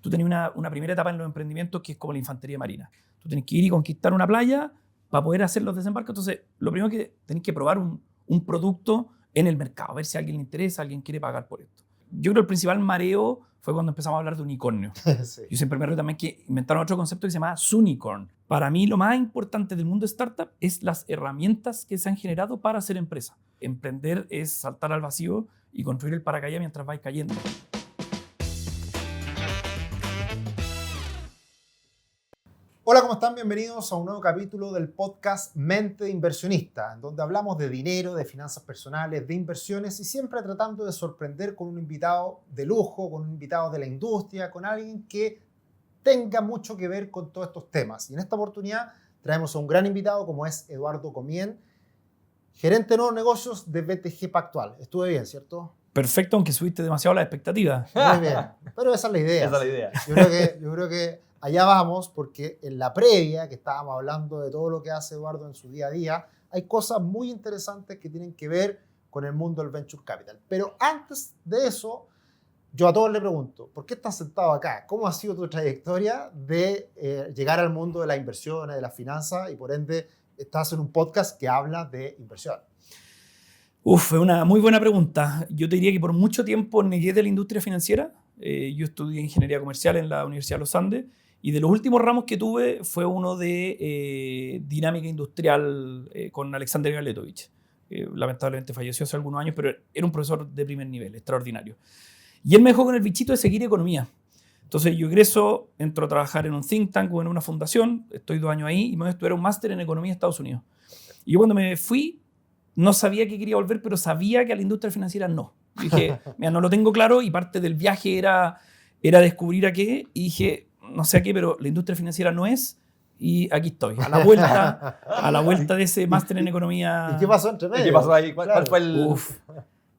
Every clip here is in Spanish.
tú tenés una primera etapa en los emprendimientos que es como la infantería marina. Tú tenés que ir y conquistar una playa para poder hacer los desembarcos. Entonces, lo primero que tenés que probar un producto en el mercado, ver si a alguien le interesa, alguien quiere pagar por esto. Yo creo que el principal mareo fue cuando empezamos a hablar de unicornio. Sí. Yo siempre me recuerdo también que inventaron otro concepto que se llama Sunicorn. Para mí lo más importante del mundo de startup es las herramientas que se han generado para hacer empresa. Emprender es saltar al vacío y construir el paracaídas mientras vais cayendo. Hola, ¿cómo están? Bienvenidos a un nuevo capítulo del podcast Mente de Inversionista, en donde hablamos de dinero, de finanzas personales, de inversiones y siempre tratando de sorprender con un invitado de lujo, con un invitado de la industria, con alguien que tenga mucho que ver con todos estos temas. Y en esta oportunidad traemos a un gran invitado como es Eduardo Comien, gerente de nuevos negocios de BTG Pactual. Estuve bien, ¿cierto? Perfecto, aunque subiste demasiado las expectativas. Muy bien, pero esa es la idea. Esa es la idea. Yo creo que allá vamos, porque en la previa, que estábamos hablando de todo lo que hace Eduardo en su día a día, hay cosas muy interesantes que tienen que ver con el mundo del Venture Capital. Pero antes de eso, yo a todos les pregunto, ¿por qué estás sentado acá? ¿Cómo ha sido tu trayectoria de llegar al mundo de las inversiones, de las finanzas, y por ende estás en un podcast que habla de inversión? Es una muy buena pregunta. Yo te diría que por mucho tiempo negué de la industria financiera. Yo estudié ingeniería comercial en la Universidad de los Andes y de los últimos ramos que tuve fue uno de dinámica industrial con Alexander Galetovich. Lamentablemente falleció hace algunos años, pero era un profesor de primer nivel, extraordinario. Y él me dejó con el bichito de seguir economía. Entonces yo egreso, entro a trabajar en un think tank o en una fundación, estoy 2 años ahí y me voy a estudiar un máster en economía en Estados Unidos. Y yo cuando me fui, no sabía que quería volver, pero sabía que a la industria financiera no. Y dije, mira, no lo tengo claro y parte del viaje era descubrir a qué. Y dije, no sé a qué, pero la industria financiera no es. Y aquí estoy, a la vuelta de ese máster en economía. ¿Y qué pasó entre medio? ¿Qué pasó ahí? ¿Cuál fue el...?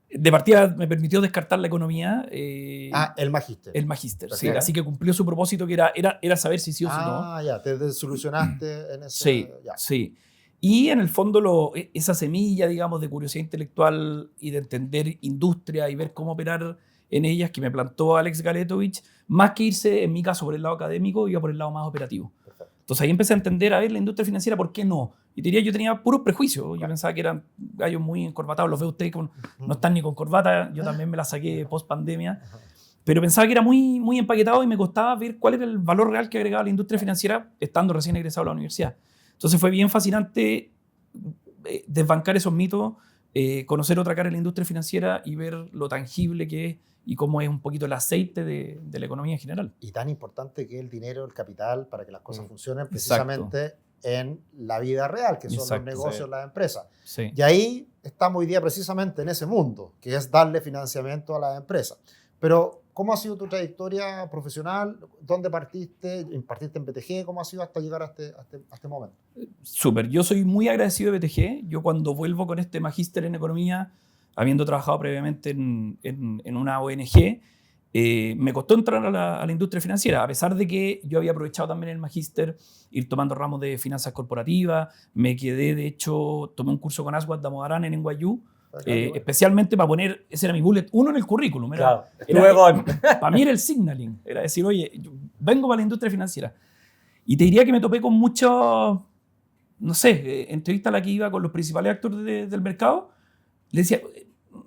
De partida me permitió descartar la economía. El magíster. El magíster, sí. Perfecto. Así que cumplió su propósito, que era saber si sí o si no. Ya, te solucionaste en ese... Sí, ya. sí. Y en el fondo esa semilla, digamos, de curiosidad intelectual y de entender industria y ver cómo operar en ellas que me plantó Alex Galetovich, más que irse, en mi caso, por el lado académico, iba por el lado más operativo. Perfecto. Entonces ahí empecé a entender, a ver, la industria financiera, ¿por qué no? Y te diría, yo tenía puros prejuicios. Yo pensaba que eran gallos muy encorbatados. Los veo ustedes que no están ni con corbata. Yo también me la saqué post-pandemia. Pero pensaba que era muy, muy empaquetado y me costaba ver cuál era el valor real que agregaba la industria financiera estando recién egresado a la universidad. Entonces fue bien fascinante desbancar esos mitos, conocer otra cara de la industria financiera y ver lo tangible que es y cómo es un poquito el aceite de la economía en general. Y tan importante que es el dinero, el capital, para que las cosas funcionen precisamente en la vida real, que son los negocios, las empresas. Sí. Y ahí estamos hoy día precisamente en ese mundo, que es darle financiamiento a las empresas. Pero, ¿cómo ha sido tu trayectoria profesional? ¿Dónde partiste? ¿Impartiste en BTG? ¿Cómo ha sido hasta llegar a este momento? Súper. Yo soy muy agradecido de BTG. Yo cuando vuelvo con este magíster en economía, habiendo trabajado previamente en una ONG, me costó entrar a la industria financiera, a pesar de que yo había aprovechado también el magíster, ir tomando ramos de finanzas corporativas. Me quedé, de hecho, tomé un curso con Aswad Damodaran en NYU, especialmente para poner, ese era mi bullet 1 en el currículum. Para mí era el signaling, era decir, oye, yo vengo para la industria financiera. Y te diría que me topé con muchos, no sé, entrevistas a la que iba con los principales actores del mercado. Le decía,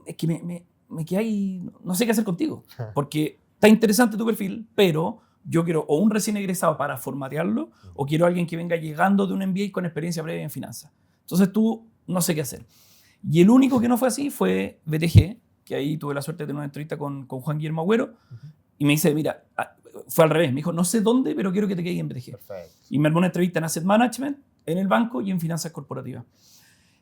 es que me quedé ahí, no sé qué hacer contigo, porque está interesante tu perfil, pero yo quiero o un recién egresado para formatearlo, o quiero alguien que venga llegando de un MBA con experiencia previa en finanzas. Entonces tú, no sé qué hacer. Y el único que no fue así fue BTG, que ahí tuve la suerte de tener una entrevista con Juan Guillermo Agüero, y me dice, mira, fue al revés, me dijo, no sé dónde, pero quiero que te quedes en BTG. Perfecto. Y me armó una entrevista en Asset Management, en el banco y en finanzas corporativas.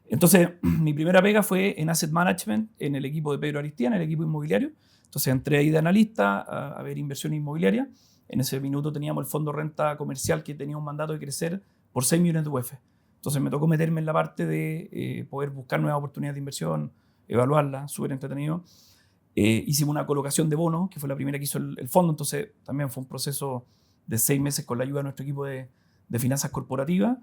Entonces, mi primera pega fue en Asset Management, en el equipo de Pedro Aristía, en el equipo inmobiliario. Entonces entré ahí de analista a ver inversión inmobiliaria. En ese minuto teníamos el fondo renta comercial que tenía un mandato de crecer por 6 millones de UF. Entonces me tocó meterme en la parte de poder buscar nuevas oportunidades de inversión, evaluarlas, súper entretenido. Hicimos una colocación de bonos, que fue la primera que hizo el fondo. Entonces también fue un proceso de 6 meses con la ayuda de nuestro equipo de finanzas corporativas.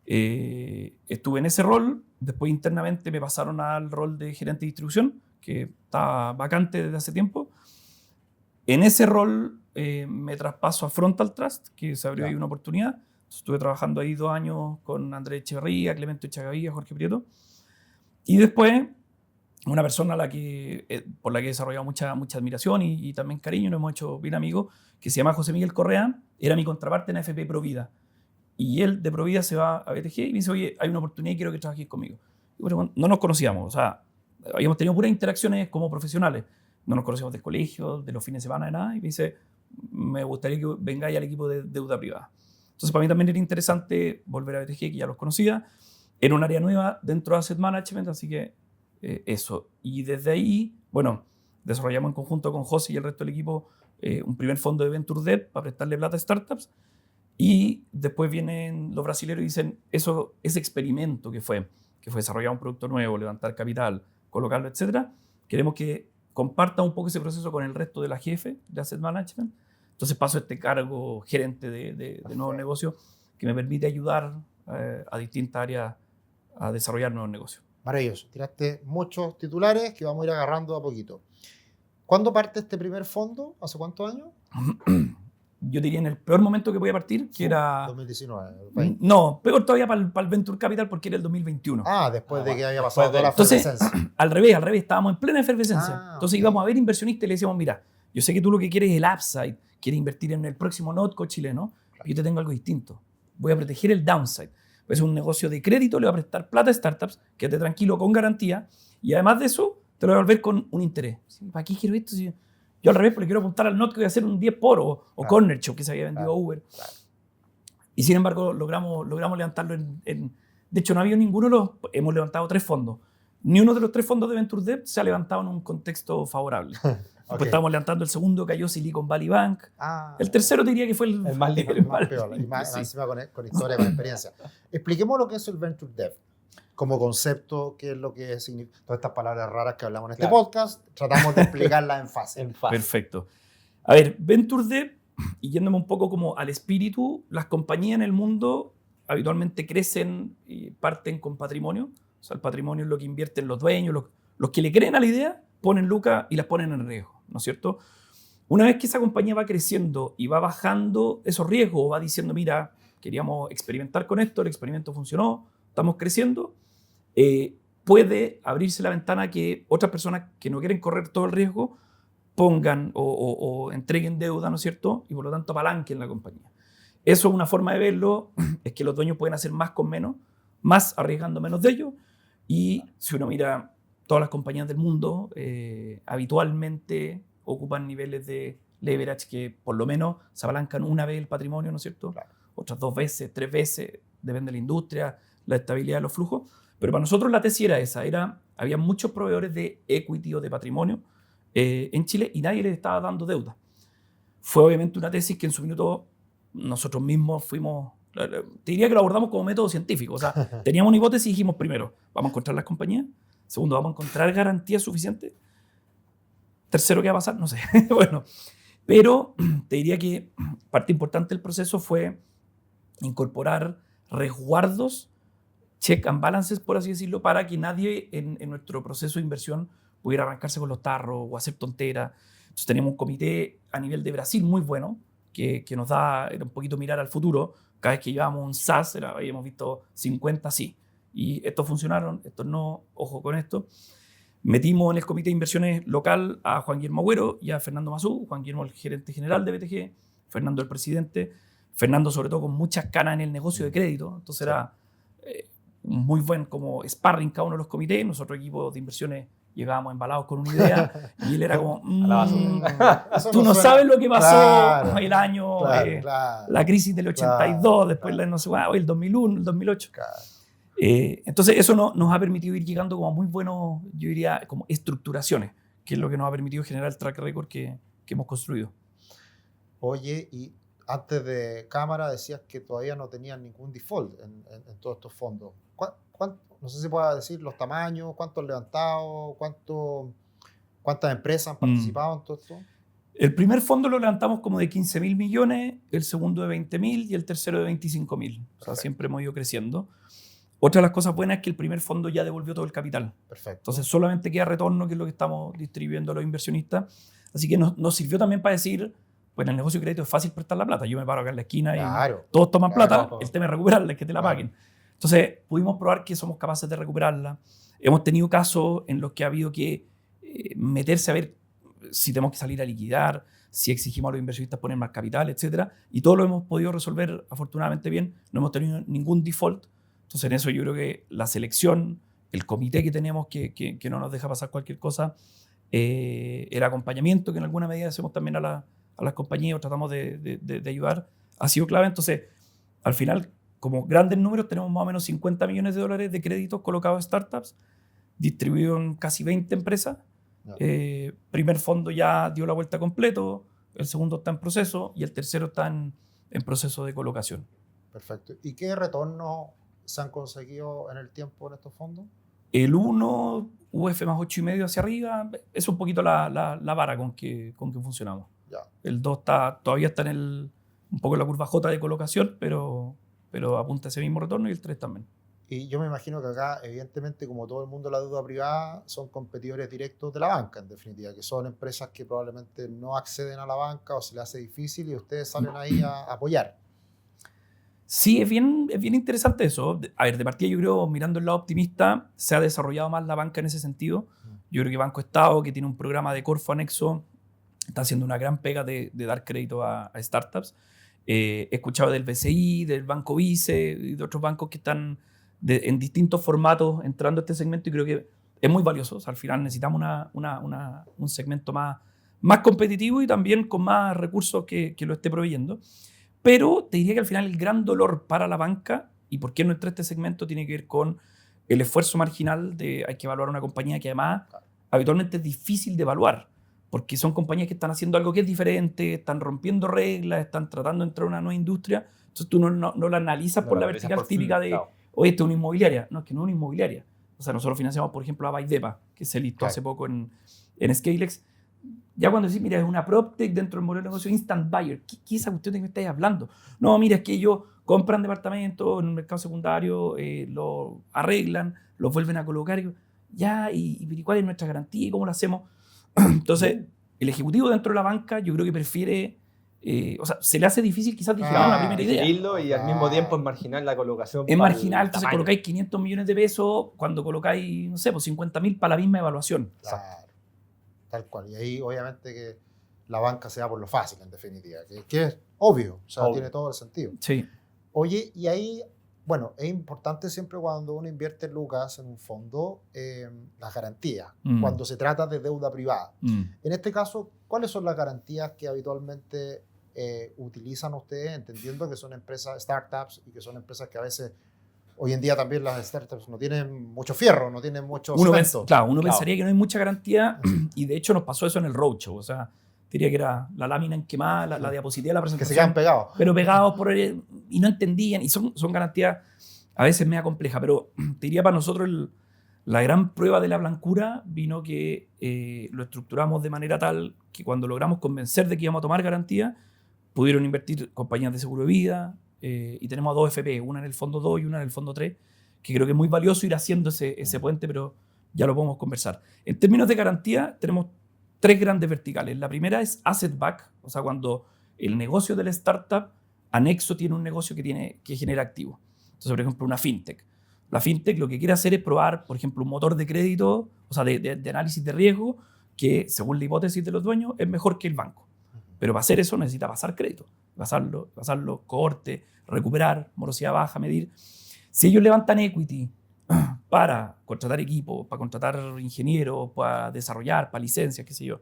Estuve en ese rol, después internamente me pasaron al rol de gerente de distribución, que estaba vacante desde hace tiempo. En ese rol me traspaso a Frontal Trust, que se abrió Ya. ahí una oportunidad. Entonces, estuve trabajando ahí 2 años con Andrés Echeverría, Clemente Chagavía, Jorge Prieto. Y después, una persona por la que he desarrollado mucha admiración y también cariño, nos hemos hecho bien amigos, que se llama José Miguel Correa, era mi contraparte en AFP Provida. Y él de Provida se va a BTG y me dice, oye, hay una oportunidad y quiero que trabajes conmigo. Y bueno, no nos conocíamos, o sea, habíamos tenido puras interacciones como profesionales. No nos conocíamos del colegio, de los fines de semana, de nada. Y me dice, me gustaría que vengáis al equipo de deuda privada. Entonces, para mí también era interesante volver a BTG, que ya los conocía. Era un área nueva dentro de Asset Management, así que eso. Y desde ahí, bueno, desarrollamos en conjunto con José y el resto del equipo un primer fondo de Venture Debt para prestarle plata a startups. Y después vienen los brasileños y dicen, ese experimento que fue desarrollar un producto nuevo, levantar capital, colocarlo, etcétera, queremos que comparta un poco ese proceso con el resto de la jefe de Asset Management. Entonces paso este cargo gerente de nuevos negocios que me permite ayudar a distintas áreas a desarrollar nuevos negocios. Maravilloso. Tiraste muchos titulares que vamos a ir agarrando a poquito. ¿Cuándo parte este primer fondo? ¿Hace cuántos años? Yo diría en el peor momento que podía partir, que era... 2019. 20. No, peor todavía para el Venture Capital porque era el 2021. Después de que había pasado toda la Entonces, efervescencia. al revés, estábamos en plena efervescencia. Entonces íbamos a ver inversionistas y le decíamos, mira, yo sé que tú lo que quieres es el upside, quieres invertir en el próximo Notco chileno, yo te tengo algo distinto. Voy a proteger el downside. Es un negocio de crédito, le voy a prestar plata a startups, quédate tranquilo, con garantía, y además de eso, te lo voy a devolver con un interés. ¿Para qué quiero esto? Yo al revés, porque quiero apuntar al Notco y hacer un 10 por o Corner Shop que se había vendido a Uber. Y sin embargo, logramos levantarlo de hecho, no había ninguno de los... Hemos levantado 3 fondos. Ni uno de los 3 fondos de Venture Debt se ha levantado en un contexto favorable. Después estábamos levantando el segundo, cayó Silicon Valley Bank. El tercero te diría que fue el más peor. Y más encima con historia, con experiencia. Expliquemos lo que es el Venture Debt. Como concepto, qué es lo que significa. Todas estas palabras raras que hablamos en este podcast, tratamos de explicarlas en fase. Perfecto. A ver, Venture Debt, y yéndome un poco como al espíritu, las compañías en el mundo habitualmente crecen y parten con patrimonio. O sea, el patrimonio es lo que invierten los dueños, los que le creen a la idea, ponen lucas y las ponen en riesgo, ¿no es cierto? Una vez que esa compañía va creciendo y va bajando esos riesgos, va diciendo, mira, queríamos experimentar con esto, el experimento funcionó, estamos creciendo, puede abrirse la ventana que otras personas que no quieren correr todo el riesgo pongan o entreguen deuda, ¿no es cierto? Y por lo tanto apalanquen la compañía. Eso es una forma de verlo, es que los dueños pueden hacer más con menos, más arriesgando menos de ellos. Y si uno mira todas las compañías del mundo, habitualmente ocupan niveles de leverage que por lo menos se apalancan una vez el patrimonio, ¿no es cierto? Claro. Otras 2 veces, 3 veces, depende de la industria, la estabilidad de los flujos. Pero para nosotros la tesis era esa, había muchos proveedores de equity o de patrimonio en Chile y nadie les estaba dando deuda. Fue obviamente una tesis que en su minuto nosotros mismos fuimos, te diría que lo abordamos como método científico. O sea, teníamos una hipótesis y dijimos primero, vamos a encontrar las compañías. Segundo, vamos a encontrar garantías suficientes. Tercero, ¿qué va a pasar? No sé. Bueno, pero te diría que parte importante del proceso fue incorporar resguardos, check and balances, por así decirlo, para que nadie en nuestro proceso de inversión pudiera arrancarse con los tarros o hacer tonteras. Entonces teníamos un comité a nivel de Brasil muy bueno, que nos da era un poquito mirar al futuro. Cada vez que llevábamos un SaaS, habíamos visto 50 sí. Y estos funcionaron, estos no, ojo con esto. Metimos en el comité de inversiones local a Juan Guillermo Agüero y a Fernando Mazú. Juan Guillermo el gerente general de BTG, Fernando el presidente, Fernando sobre todo con muchas canas en el negocio de crédito. Entonces era un muy buen como sparring cada uno de los comités. Nosotros equipos de inversiones llegábamos embalados con una idea y él era como, tú no sabes lo que pasó el año, la crisis del 82, después la no sé, el 2001, el 2008. Entonces eso nos ha permitido ir llegando como a muy buenos, yo diría, como estructuraciones, que es lo que nos ha permitido generar el track record que hemos construido. Oye, y antes de cámara decías que todavía no tenían ningún default en todos estos fondos. No sé si puedas decir los tamaños, cuántos levantados, cuántas empresas han participado en todo esto. El primer fondo lo levantamos como de 15.000 millones, el segundo de 20.000 y el tercero de 25.000. O sea, siempre hemos ido creciendo. Otra de las cosas buenas es que el primer fondo ya devolvió todo el capital. Perfecto. Entonces solamente queda retorno, que es lo que estamos distribuyendo a los inversionistas. Así que nos sirvió también para decir, Pues en el negocio de crédito es fácil prestar la plata. Yo me paro acá en la esquina Claro. y todos toman plata. Claro. El tema es recuperarla, es que te la paguen. Entonces, pudimos probar que somos capaces de recuperarla. Hemos tenido casos en los que ha habido que meterse a ver si tenemos que salir a liquidar, si exigimos a los inversionistas poner más capital, etc. Y todo lo hemos podido resolver afortunadamente bien. No hemos tenido ningún default. Entonces, en eso yo creo que la selección, el comité que tenemos que no nos deja pasar cualquier cosa, el acompañamiento que en alguna medida hacemos también a las compañías o tratamos de ayudar, ha sido clave. Entonces, al final, como grandes números, tenemos más o menos $50 millones de créditos colocados en startups, distribuidos en casi 20 empresas. Primer fondo ya dio la vuelta completo, el segundo está en proceso y el tercero está en proceso de colocación. Perfecto. ¿Y qué retornos se han conseguido en el tiempo en estos fondos? El 1, UF más 8,5 hacia arriba, es un poquito la vara con que funcionamos. Ya. El 2 todavía está un poco en la curva J de colocación, pero apunta a ese mismo retorno, y el 3 también. Y yo me imagino que acá, evidentemente, como todo el mundo de la deuda privada, son competidores directos de la banca, en definitiva, que son empresas que probablemente no acceden a la banca o se les hace difícil y ustedes salen ahí a apoyar. Sí, es bien interesante eso. A ver, de partida yo creo, mirando el lado optimista, se ha desarrollado más la banca en ese sentido. Yo creo que Banco Estado, que tiene un programa de Corfo anexo, está haciendo una gran pega de dar crédito a startups. He escuchado del BCI, del Banco Vice y de otros bancos que están en distintos formatos entrando a este segmento, y creo que es muy valioso. O sea, al final necesitamos un segmento más competitivo y también con más recursos que lo esté proveyendo. Pero te diría que al final el gran dolor para la banca, y por qué no entra este segmento, tiene que ver con el esfuerzo marginal hay que evaluar una compañía que además habitualmente es difícil de evaluar, porque son compañías que están haciendo algo que es diferente, están rompiendo reglas, están tratando de entrar a una nueva industria. Entonces tú no la analizas por la vertical típica de, oye, esto es una inmobiliaria. No, es que no es una inmobiliaria. O sea, nosotros financiamos, por ejemplo, a Baidepa, que se listó hace poco en Scalex. Ya cuando decís, mira, es una PropTech dentro del modelo de negocio Instant Buyer, ¿qué es esa cuestión de que me estáis hablando? No, mira, es que ellos compran departamentos en un mercado secundario, lo arreglan, los vuelven a colocar. ¿Y cuál es nuestra garantía? ¿Cómo lo hacemos? Entonces, el ejecutivo dentro de la banca, yo creo que prefiere, o sea, se le hace difícil quizás digerir una primera idea. Y al mismo tiempo es marginal la colocación. Es marginal, entonces colocáis 500 millones de pesos cuando colocáis, no sé, pues 50.000 para la misma evaluación. Claro, tal cual. Y ahí obviamente que la banca se va por lo fácil, en definitiva, que es obvio, o sea, tiene todo el sentido. Sí. Oye, y ahí, bueno, es importante siempre cuando uno invierte lucas en un fondo, las garantías, cuando se trata de deuda privada. En este caso, ¿cuáles son las garantías que habitualmente utilizan ustedes, entendiendo que son empresas, startups, y que son empresas que a veces, hoy en día también las startups no tienen mucho fierro, no tienen mucho cemento? Uno pensaría que no hay mucha garantía, y de hecho nos pasó eso en el roadshow. O sea, diría que era la lámina en quemada, la diapositiva de la presentación. Que se quedan pegados. Pero pegados y no entendían. Y son garantías a veces media complejas. Pero te diría, para nosotros la gran prueba de la blancura vino que lo estructuramos de manera tal que cuando logramos convencer de que íbamos a tomar garantía, pudieron invertir compañías de seguro de vida, y tenemos a 2 FP, una en el fondo 2 y una en el fondo 3, que creo que es muy valioso ir haciendo ese puente, pero ya lo podemos conversar. En términos de garantía, tenemos 3 grandes verticales. La primera es asset back, o sea, cuando el negocio de la startup anexo tiene un negocio que genera activos. Entonces, por ejemplo, una fintech. La fintech lo que quiere hacer es probar, por ejemplo, un motor de crédito, o sea, de análisis de riesgo, que según la hipótesis de los dueños es mejor que el banco. Pero para hacer eso necesita pasar crédito, pasarlo, cohorte, recuperar, morosidad baja, medir. Si ellos levantan equity para contratar equipo, para contratar ingenieros, para desarrollar, para licencias, qué sé yo,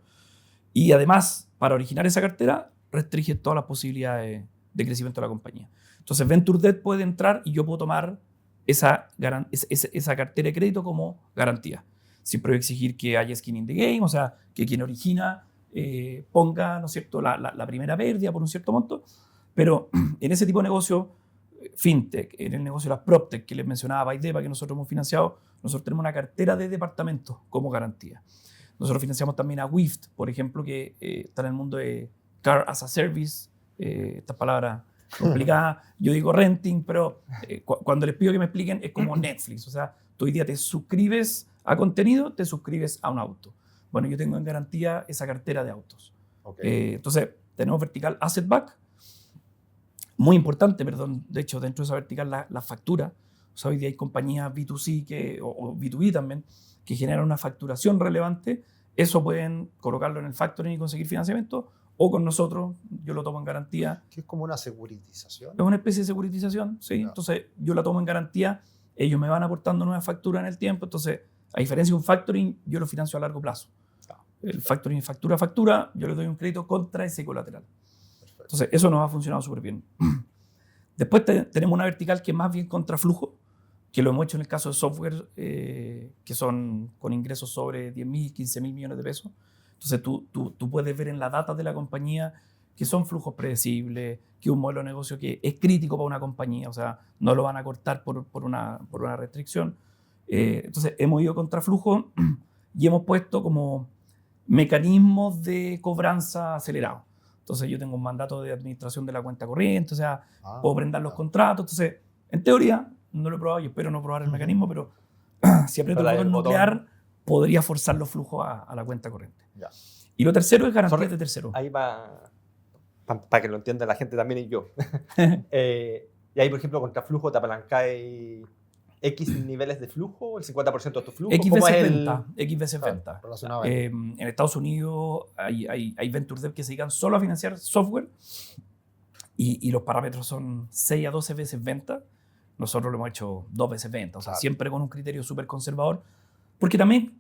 y además para originar esa cartera, restringen todas las posibilidades de crecimiento de la compañía. Entonces Venture Debt puede entrar y yo puedo tomar esa cartera de crédito como garantía. Siempre voy a exigir que haya skin in the game, o sea, que quien origina ponga, ¿no es cierto?, la primera pérdida por un cierto monto. Pero en ese tipo de negocio, fintech, en el negocio de las PropTech que les mencionaba Baidepa, que nosotros hemos financiado, nosotros tenemos una cartera de departamentos como garantía. Nosotros financiamos también a Wift, por ejemplo, que está en el mundo de Car as a Service, estas palabras complicadas. Yo digo renting, pero cuando les pido que me expliquen, es como Netflix. O sea, tú hoy día te suscribes a contenido, te suscribes a un auto. Bueno, yo tengo en garantía esa cartera de autos. Okay. Entonces, tenemos vertical Asset Back, muy importante, perdón, de hecho, dentro de esa vertical la factura. O sea, hoy día hay compañías B2C o B2B también que generan una facturación relevante. Eso pueden colocarlo en el factoring y conseguir financiamiento, o con nosotros, yo lo tomo en garantía. Que es como una securitización. Es una especie de securitización, ¿sí? No. Entonces, yo la tomo en garantía, ellos me van aportando nuevas facturas en el tiempo, entonces, a diferencia de un factoring, yo lo financio a largo plazo. El factoring es factura a factura, yo le doy un crédito contra ese colateral. Perfecto. Entonces, eso nos ha funcionado súper bien. Después tenemos una vertical que es más bien contraflujo, que lo hemos hecho en el caso de software, que son con ingresos sobre 10.000, 15.000 millones de pesos. Entonces, tú puedes ver en la data de la compañía que son flujos predecibles, que es un modelo de negocio que es crítico para una compañía, o sea, no lo van a cortar por una restricción. Entonces, hemos ido contra flujo y hemos puesto como mecanismos de cobranza acelerados. Entonces, yo tengo un mandato de administración de la cuenta corriente, o sea, puedo prender los contratos. Entonces, en teoría, no lo he probado, yo espero no probar el mecanismo, pero si aprieto el botón nuclear, podría forzar los flujos a la cuenta corriente. Ya. Y lo tercero es garantías de tercero. Ahí va, para que lo entienda la gente también y yo. Y ahí, por ejemplo, contra flujo te apalancáis X niveles de flujo, el 50% de tu flujo. X ¿Cómo veces es venta. X veces venta. En Estados Unidos hay Venture Debt que se dedican solo a financiar software y los parámetros son 6 a 12 veces venta. Nosotros lo hemos hecho 2 veces venta, o sea, siempre con un criterio súper conservador, porque también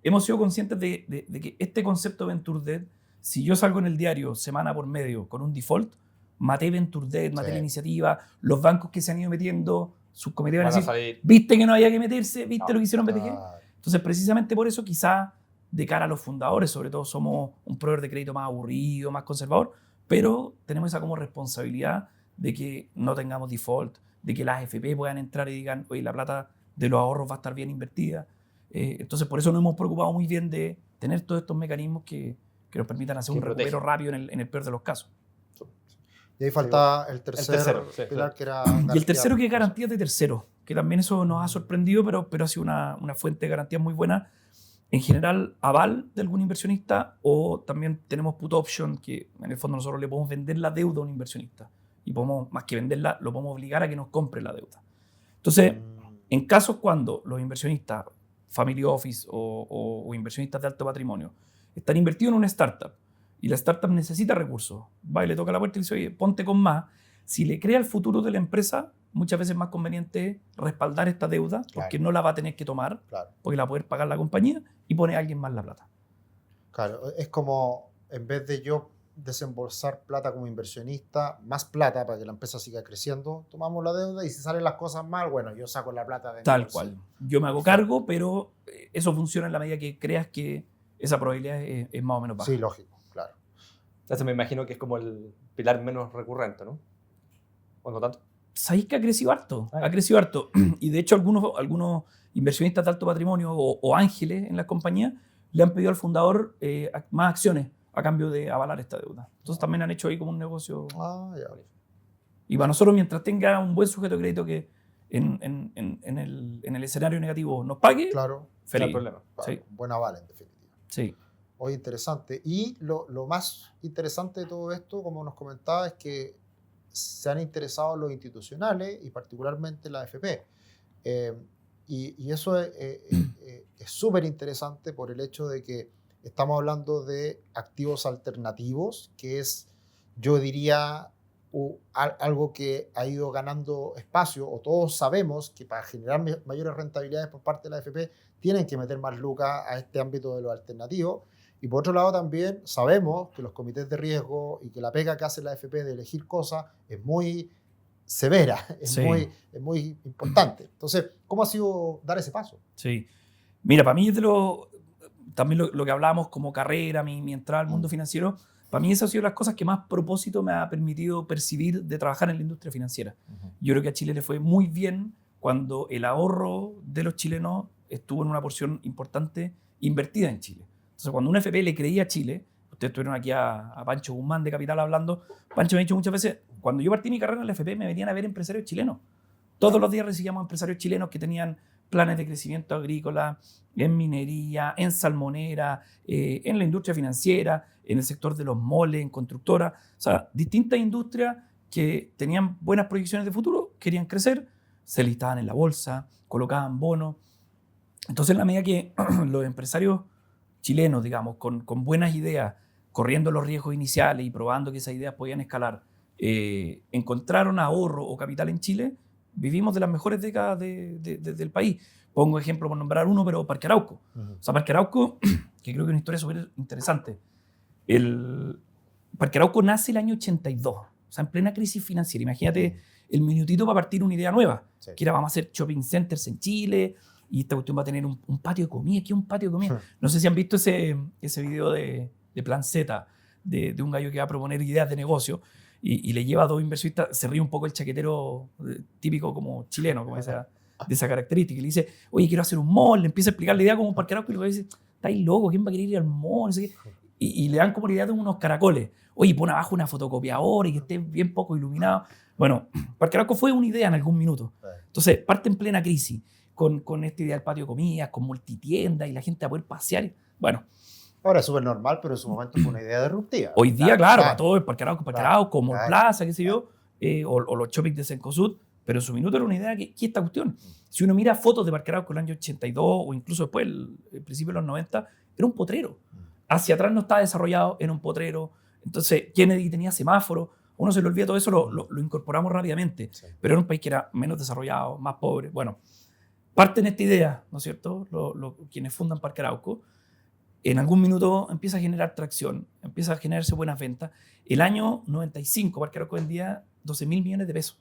hemos sido conscientes de que este concepto de Venture Debt, si yo salgo en el diario semana por medio con un default, maté Venture Debt, maté la iniciativa, los bancos que se han ido metiendo, sus comités van a decir, viste que no había que meterse, viste lo que hicieron BTG. Entonces, precisamente por eso, quizá de cara a los fundadores, sobre todo somos un proveedor de crédito más aburrido, más conservador, pero tenemos esa como responsabilidad de que no tengamos default, de que las AFP puedan entrar y digan, oye, la plata de los ahorros va a estar bien invertida. Entonces, por eso nos hemos preocupado muy bien de tener todos estos mecanismos que nos permitan hacer un recupero rápido en el peor de los casos. Y ahí falta el tercero pilar, que era... Y el tercero, que es garantías de tercero, que también eso nos ha sorprendido, pero ha sido una fuente de garantías muy buena. En general, aval de algún inversionista, o también tenemos put option, que en el fondo nosotros le podemos vender la deuda a un inversionista. Y podemos, más que venderla, lo podemos obligar a que nos compre la deuda. Entonces, en casos cuando los inversionistas, family office o inversionistas de alto patrimonio, están invertidos en una startup y la startup necesita recursos, va y le toca la puerta y dice, oye, ponte con más. Si le crea el futuro de la empresa, muchas veces es más conveniente respaldar esta deuda, porque no la va a tener que tomar, porque la va a poder pagar la compañía, y pone a alguien más la plata. Claro, es como, en vez de yo desembolsar plata como inversionista, más plata para que la empresa siga creciendo, tomamos la deuda y si salen las cosas mal, bueno, yo saco la plata de tal cual. Yo me hago cargo, pero eso funciona en la medida que creas que esa probabilidad es más o menos baja. Sí, lógico, claro. Entonces me imagino que es como el pilar menos recurrente, ¿no? ¿O no tanto? Sabéis que ha crecido harto, y de hecho algunos inversionistas de alto patrimonio o ángeles en las compañías le han pedido al fundador más acciones a cambio de avalar esta deuda. Entonces también han hecho ahí como un negocio. Y para nosotros, mientras tenga un buen sujeto de crédito que en el escenario negativo nos pague, feliz. No hay problema. Sí. Buen aval, en definitiva. Sí. Hoy interesante. Y lo más interesante de todo esto, como nos comentaba, es que se han interesado los institucionales y particularmente la AFP. Y eso es súper interesante por el hecho de que estamos hablando de activos alternativos, que es, yo diría, algo que ha ido ganando espacio, o todos sabemos que para generar mayores rentabilidades por parte de la AFP tienen que meter más lucas a este ámbito de los alternativos. Y por otro lado también sabemos que los comités de riesgo y que la pega que hace la AFP de elegir cosas es muy severa, es muy importante. Entonces, ¿cómo ha sido dar ese paso? Sí. Mira, para mí también lo que hablábamos como carrera, mi entrada al mundo financiero, para mí esas han sido las cosas que más propósito me ha permitido percibir de trabajar en la industria financiera. Yo creo que a Chile le fue muy bien cuando el ahorro de los chilenos estuvo en una porción importante invertida en Chile. Entonces, cuando una FP le creía a Chile, ustedes estuvieron aquí a Pancho Guzmán de Capital hablando, Pancho me ha dicho muchas veces, cuando yo partí mi carrera en la FP me venían a ver empresarios chilenos. Todos los días recibíamos empresarios chilenos que tenían planes de crecimiento agrícola, en minería, en salmonera, en la industria financiera, en el sector de los moles, en constructora. O sea, distintas industrias que tenían buenas proyecciones de futuro, querían crecer, se listaban en la bolsa, colocaban bonos. Entonces, en la medida que los empresarios chilenos, digamos, con buenas ideas, corriendo los riesgos iniciales y probando que esas ideas podían escalar, encontraron ahorro o capital en Chile, vivimos de las mejores décadas del país. Pongo ejemplo por nombrar uno, pero Parque Arauco. O sea, Parque Arauco, que creo que es una historia súper interesante. Parque Arauco nace el año 82, o sea, en plena crisis financiera. Imagínate el minutito para partir una idea nueva, que era vamos a hacer shopping centers en Chile y esta cuestión va a tener un patio de comida. ¿Qué es un patio de comida? No sé si han visto ese video de Plan Z, de un gallo que va a proponer ideas de negocio y le lleva a dos inversionistas, se ríe un poco el chaquetero típico como chileno, como de esa característica, y le dice, oye, quiero hacer un mall, le empieza a explicar la idea como un Parque Arauco y luego dice, estáis loco, ¿quién va a querer ir al mall? No sé qué. Y le dan como la idea de unos caracoles. Oye, pon abajo una fotocopiadora y que esté bien poco iluminado. Bueno, Parque Arauco fue una idea en algún minuto. Entonces, parte en plena crisis, con esta idea del patio de comidas, con multitiendas y la gente a poder pasear. Bueno. Ahora es súper normal, pero en su momento fue una idea disruptiva. Hoy día, claro, para todo el Parque Arauco, como Plaza, qué sé yo, o los shopping de Cencosud, pero en su minuto era una idea que esta cuestión. Si uno mira fotos de Parque Arauco en el año 82 o incluso después, el principio de los 90, era un potrero. Hacia atrás no estaba desarrollado, era un potrero. Entonces, Kennedy tenía semáforo. Uno se le olvida todo eso, lo incorporamos rápidamente. Sí. Pero era un país que era menos desarrollado, más pobre. Bueno, parten esta idea, ¿no es cierto? Quienes fundan Parque Arauco. En algún minuto empieza a generar tracción, empieza a generarse buenas ventas. El año 95, Parque Arauco vendía 12.000 millones de pesos.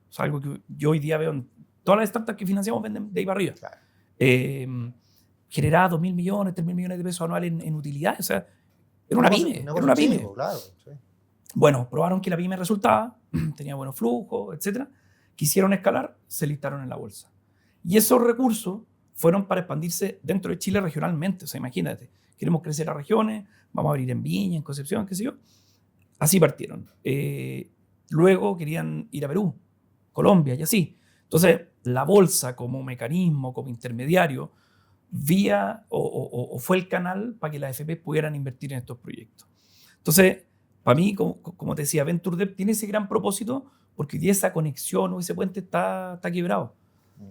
O sea, algo que yo hoy día veo en todas las startups que financiamos venden de ahí para arriba. Claro. Generaba 2.000 millones, 3.000 millones de pesos anuales en utilidades. O sea, era una pyme. Era una pyme. Chico, claro, sí. Bueno, probaron que la pyme resultaba, tenía buenos flujos, etc. Quisieron escalar, se listaron en la bolsa. Y esos recursos fueron para expandirse dentro de Chile regionalmente. O sea, imagínate, queremos crecer a regiones, vamos a abrir en Viña, en Concepción, qué sé yo. Así partieron. Luego querían ir a Perú, Colombia y así. Entonces, la bolsa como mecanismo, como intermediario, vía o fue el canal para que las FP pudieran invertir en estos proyectos. Entonces, para mí, como te decía, VentureDev tiene ese gran propósito porque hoy día esa conexión o ese puente está quebrado.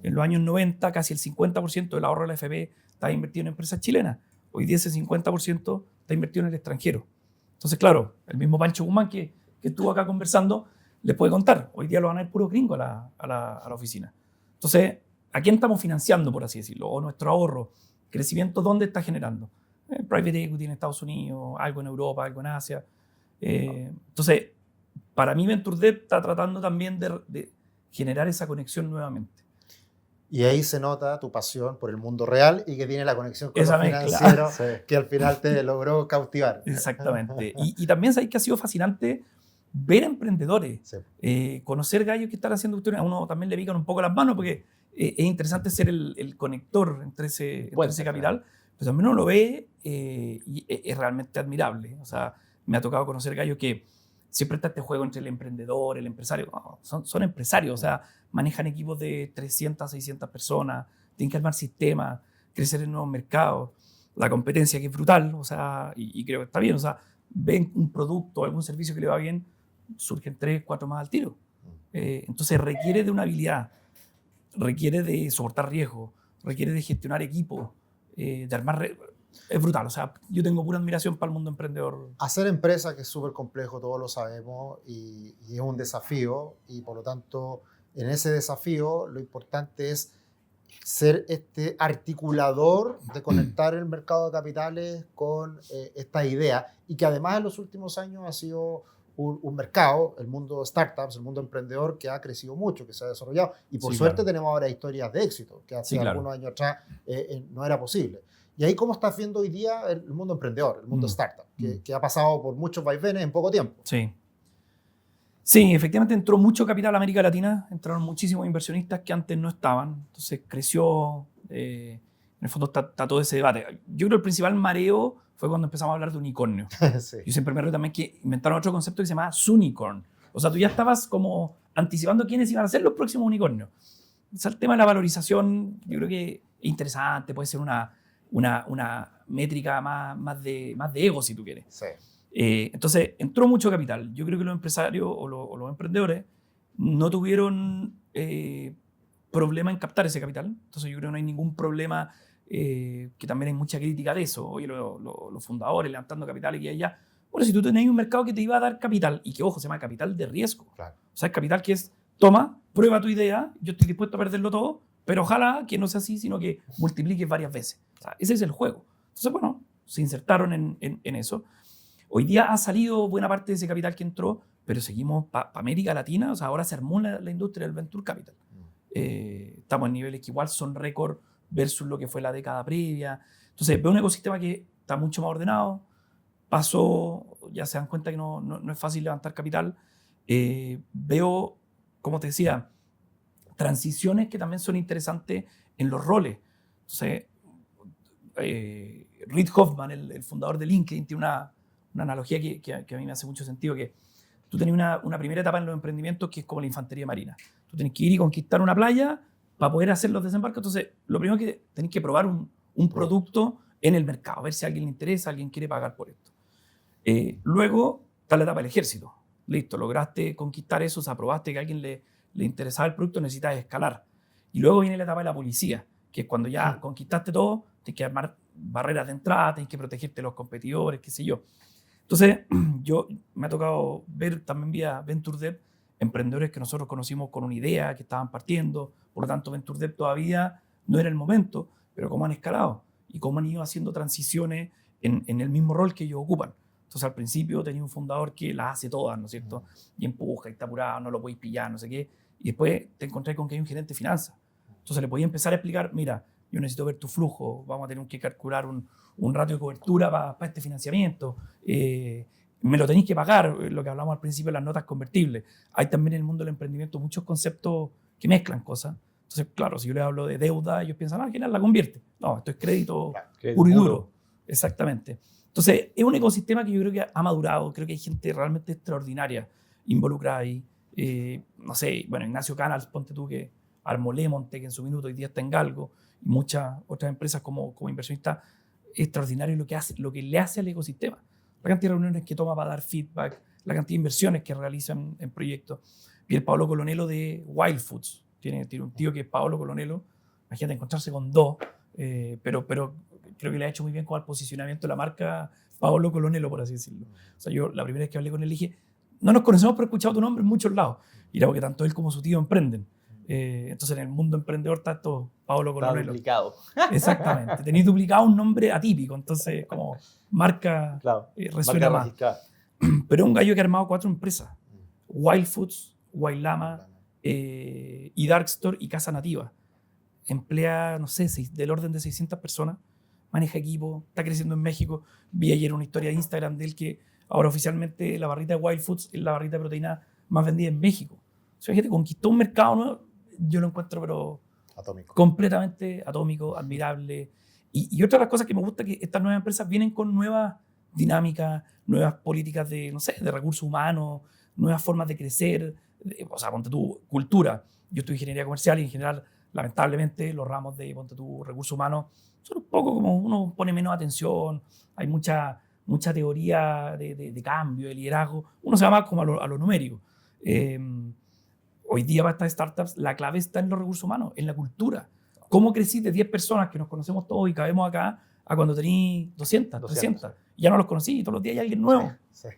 En los años 90, casi el 50% del ahorro de la FP estaba invertido en empresas chilenas. Hoy día ese 50% está invertido en el extranjero. Entonces, claro, el mismo Pancho Guzmán que estuvo acá conversando, les puede contar. Hoy día lo van a ir puro gringo a la oficina. Entonces, ¿a quién estamos financiando, por así decirlo? O nuestro ahorro, crecimiento, ¿dónde está generando? Private equity en Estados Unidos, algo en Europa, algo en Asia. Entonces, para mí VentureDev está tratando también de generar esa conexión nuevamente. Y ahí se nota tu pasión por el mundo real y que tiene la cononexión con lo financiero que al final te logró cautivar. Exactamente. Y también sabéis que ha sido fascinante ver emprendedores, conocer gallos que están haciendo cuestiones. A uno también le pican un poco las manos porque es interesante ser el conector entre ese capital, pero también uno lo ve y es realmente admirable. O sea, me ha tocado conocer gallos que siempre está este juego entre el emprendedor, el empresario. No, son empresarios, o sea, manejan equipos de 300, 600 personas, tienen que armar sistemas, crecer en nuevos mercados. La competencia que es brutal, o sea, y creo que está bien. O sea, ven un producto o algún servicio que le va bien, surgen 3, 4 más al tiro. Entonces requiere de una habilidad, requiere de soportar riesgos, requiere de gestionar equipos, de armar... Es brutal, o sea, yo tengo pura admiración para el mundo emprendedor. Hacer empresa, que es súper complejo, todos lo sabemos, y es un desafío, y por lo tanto, en ese desafío, lo importante es ser este articulador de conectar el mercado de capitales con esta idea, y que además en los últimos años ha sido un mercado, el mundo startups, el mundo emprendedor, que ha crecido mucho, que se ha desarrollado, y por suerte tenemos ahora historias de éxito, que hace algunos años atrás no era posible. Y ahí, ¿cómo estás viendo hoy día el mundo emprendedor, el mundo startup, que ha pasado por muchos vaivenes en poco tiempo? Sí, efectivamente entró mucho capital a América Latina, entraron muchísimos inversionistas que antes no estaban, entonces creció, en el fondo está todo ese debate. Yo creo que el principal mareo fue cuando empezamos a hablar de unicornio. Sí. Yo siempre me recuerdo también que inventaron otro concepto que se llamaba Sunicorn. O sea, tú ya estabas como anticipando quiénes iban a ser los próximos unicornios. O sea, el tema de la valorización yo creo que es interesante, puede ser una métrica más de ego, si tú quieres. Sí. Entonces, entró mucho capital. Yo creo que los empresarios o los emprendedores no tuvieron problema en captar ese capital. Entonces, yo creo que no hay ningún problema, que también hay mucha crítica de eso. Oye, los fundadores levantando capital aquí y allá. Bueno, si tú tenéis un mercado que te iba a dar capital, y que, ojo, se llama capital de riesgo. Claro. O sea, es capital que es, toma, prueba tu idea, yo estoy dispuesto a perderlo todo, pero ojalá que no sea así, sino que multipliques varias veces. O sea, ese es el juego. Entonces, bueno, se insertaron en eso. Hoy día ha salido buena parte de ese capital que entró, pero seguimos para América Latina. O sea, ahora se armó la industria del Venture Capital. Estamos en niveles que igual son récord versus lo que fue la década previa. Entonces, veo un ecosistema que está mucho más ordenado. Ya se dan cuenta que no es fácil levantar capital. Veo, como te decía, transiciones que también son interesantes en los roles. Entonces, Reid Hoffman, el fundador de LinkedIn, tiene una analogía que a mí me hace mucho sentido, que tú tenés una primera etapa en los emprendimientos que es como la infantería marina. Tú tenés que ir y conquistar una playa para poder hacer los desembarcos. Entonces, lo primero es que tenés que probar un producto en el mercado, ver si a alguien le interesa, alguien quiere pagar por esto. Luego está la etapa del ejército. Listo, lograste conquistar eso, o sea, probaste que a alguien le interesaba el producto, necesitas escalar. Y luego viene la etapa de la policía, que es cuando ya conquistaste todo, tienes que armar barreras de entrada, tienes que protegerte de los competidores, qué sé yo. Entonces, me ha tocado ver también vía VentureDev emprendedores que nosotros conocimos con una idea, que estaban partiendo. Por lo tanto, VentureDev todavía no era el momento, pero cómo han escalado y cómo han ido haciendo transiciones en el mismo rol que ellos ocupan. Entonces, al principio tenía un fundador que las hace todas, ¿no es cierto? Y empuja, y está apurado, no lo podéis pillar, no sé qué. Y después te encontrás con que hay un gerente de finanzas. Entonces, le podía empezar a explicar, mira, yo necesito ver tu flujo, vamos a tener que calcular un ratio de cobertura para este financiamiento. Me lo tenéis que pagar, lo que hablamos al principio de las notas convertibles. Hay también en el mundo del emprendimiento muchos conceptos que mezclan cosas. Entonces, claro, si yo les hablo de deuda, ellos piensan, ¿quién la convierte? No, esto es crédito puro y duro. Exactamente. Entonces, es un ecosistema que yo creo que ha madurado. Creo que hay gente realmente extraordinaria involucrada ahí. No sé, bueno, Ignacio Canals, ponte tú, que armó Lemonte, que en su minuto hoy día está en Galgo, y muchas otras empresas como inversionista, extraordinario lo que le hace al ecosistema. La cantidad de reuniones que toma para dar feedback, la cantidad de inversiones que realizan en proyectos. Y el Paolo Colonello de Wild Foods. Tiene un tío que es Paolo Colonello. Imagínate encontrarse con dos, pero creo que le ha hecho muy bien con el posicionamiento de la marca Paolo Colonello, por así decirlo. O sea, yo la primera vez que hablé con él dije, no nos conocemos, pero he escuchado tu nombre en muchos lados. Y era porque tanto él como su tío emprenden. Entonces, en el mundo emprendedor está todo Paolo Colonello. Está duplicado. Exactamente. Tenéis duplicado un nombre atípico, entonces como marca resuena más. Pero es un gallo que ha armado 4 empresas. Wild Foods, Wild Llama, y Darkstore y Casa Nativa. Emplea, no sé, del orden de 600 personas. Maneja equipo, está creciendo en México. Vi ayer una historia de Instagram de él que ahora oficialmente la barrita de Wild Foods es la barrita de proteína más vendida en México. O sea, gente conquistó un mercado nuevo. Yo lo encuentro, pero atómico. Completamente atómico, admirable. Y otra de las cosas que me gusta es que estas nuevas empresas vienen con nuevas dinámicas, nuevas políticas de, no sé, de recursos humanos, nuevas formas de crecer. O sea, ponte tú, cultura. Yo estudio ingeniería comercial y en general, lamentablemente, los ramos de, ponte tú, recursos humanos son un poco como uno pone menos atención. Hay mucha teoría de cambio, de liderazgo. Uno se va más como a lo numérico. Hoy día para estas startups la clave está en los recursos humanos, en la cultura. ¿Cómo crecís de 10 personas que nos conocemos todos y cabemos acá a cuando tenís 200, 300? Y ya no los conocí y todos los días hay alguien nuevo. Sí.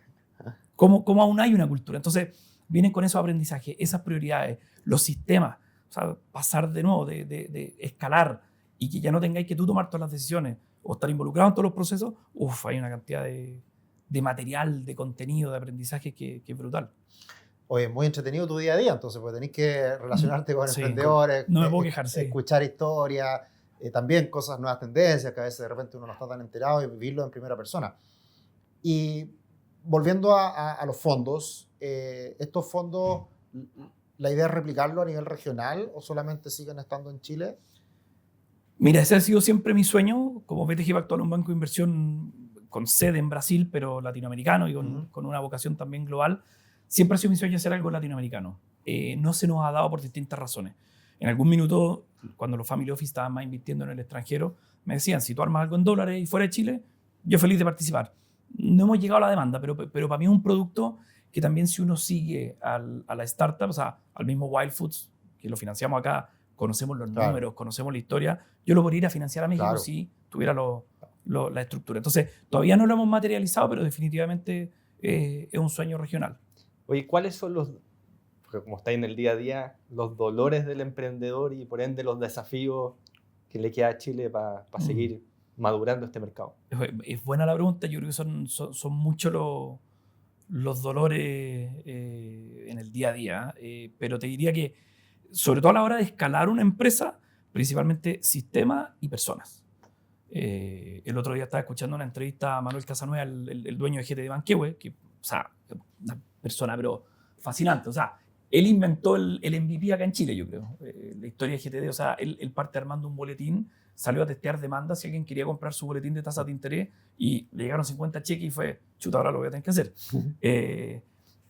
¿Cómo aún hay una cultura? Entonces vienen con esos aprendizajes, esas prioridades, los sistemas. O sea, pasar de nuevo, de escalar y que ya no tengáis que tú tomar todas las decisiones o estar involucrado en todos los procesos. Hay una cantidad de material, de contenido, de aprendizaje que es brutal. Oye, muy entretenido tu día a día, entonces, pues tenés que relacionarte con emprendedores, no me puedo quejar, escuchar historias, también cosas, nuevas tendencias, que a veces de repente uno no está tan enterado y vivirlo en primera persona. Y volviendo a los fondos, ¿estos fondos, la idea es replicarlo a nivel regional o solamente siguen estando en Chile? Mira, ese ha sido siempre mi sueño. Como BTG Pactual, un banco de inversión con sede en Brasil, pero latinoamericano y con una vocación también global. Siempre ha sido mi sueño hacer algo latinoamericano. No se nos ha dado por distintas razones. En algún minuto, cuando los family office estaban más invirtiendo en el extranjero, me decían, si tú armas algo en dólares y fuera de Chile, yo feliz de participar. No hemos llegado a la demanda, pero para mí es un producto que también si uno sigue a la startup, o sea, al mismo Wild Foods, que lo financiamos acá, conocemos los números, conocemos la historia, yo lo podría ir a financiar a México si tuviera la estructura. Entonces, todavía no lo hemos materializado, pero definitivamente es un sueño regional. Oye, ¿cuáles son porque como está en el día a día, los dolores del emprendedor y por ende los desafíos que le queda a Chile para seguir madurando este mercado? Es buena la pregunta. Yo creo que son muchos los dolores en el día a día, pero te diría que sobre todo a la hora de escalar una empresa, principalmente sistemas y personas. El otro día estaba escuchando una entrevista a Manuel Casanueva, el dueño de GT Banquehue, que, o sea, una persona pero fascinante. O sea, él inventó el MVP acá en Chile, yo creo. La historia de GTD, o sea, él parte armando un boletín, salió a testear demandas si alguien quería comprar su boletín de tasas de interés y le llegaron 50 cheques y fue, chuta, ahora lo voy a tener que hacer.